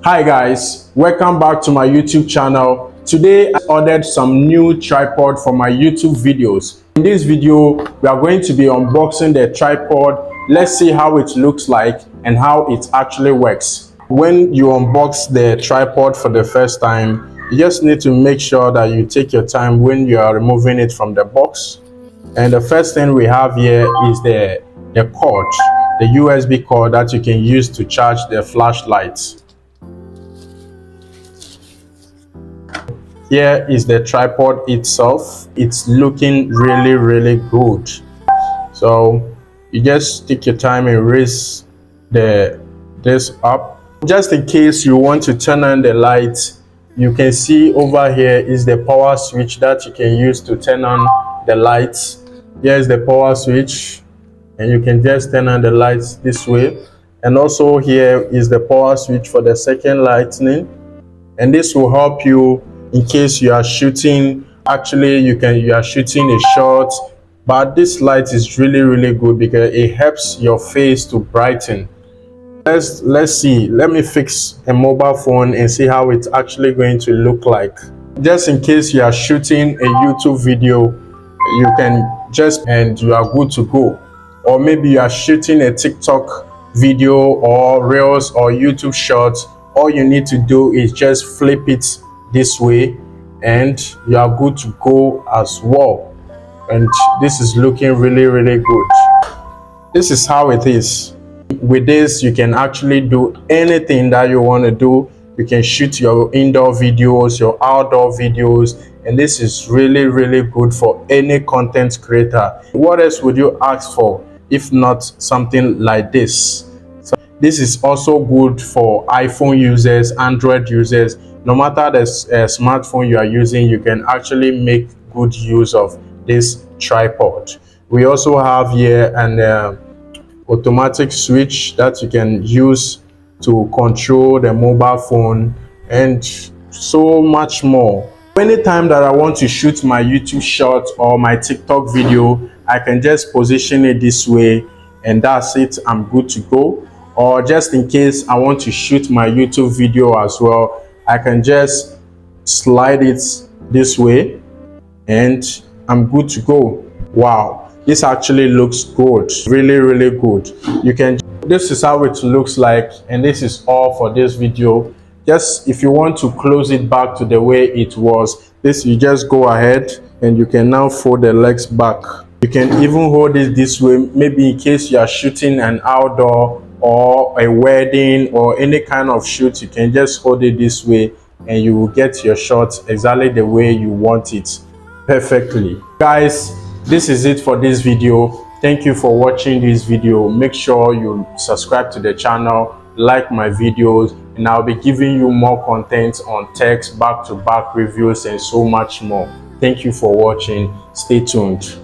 Hi guys, welcome back to my YouTube channel. Today I ordered some new tripod for my YouTube videos. In this video, we are going to be unboxing the tripod. Let's see how it looks like and how it actually works. When you unbox the tripod for the first time, you just need to make sure that you take your time when you are removing it from the box. And the first thing we have here is the cord, the USB cord that you can use to charge the flashlight. Here is the tripod itself. It's looking really good. So you just take your time and raise this up. Just in case you want to turn on the light, you can see over here is the power switch that you can use to turn on the lights. Here's the power switch, and you can just turn on the lights this way. And also here is the power switch for the second lightning, and this will help you in case you are shooting. Actually, you are shooting a shot, but this light is really good because it helps your face to brighten. Let's see. Let me fix a mobile phone and see how it's actually going to look like. Just in case you are shooting a YouTube video, you can and you are good to go. Or maybe you are shooting a TikTok video or Reels or YouTube shorts. All you need to do is just flip it this way and you are good to go as well. And this is looking really good. This is how it is. With this, you can actually do anything that you want to do. You can shoot your indoor videos, your outdoor videos, and this is really good for any content creator. What else would you ask for if not something like this? So this is also good for iPhone users, Android users. No matter the smartphone you are using, you can actually make good use of this tripod. We also have here an automatic switch that you can use to control the mobile phone and so much more. Anytime that I want to shoot my YouTube shot or my TikTok video, I can just position it this way and that's it. I'm good to go. Or just in case I want to shoot my YouTube video as well, I can just slide it this way and I'm good to go. Wow, this actually looks good, really good. This is how it looks like, and this is all for this video. Just if you want to close it back to the way it was, you just go ahead and you can now fold the legs back. You can even hold it this way, maybe in case you are shooting an outdoor or a wedding or any kind of shoot. You can just hold it this way and you will get your shot exactly the way you want it, perfectly. Guys, this is it for this video. Thank you for watching this video. Make sure you subscribe to the channel, like my videos, and I'll be giving you more content on text, back-to-back reviews, and so much more. Thank you for watching. Stay tuned.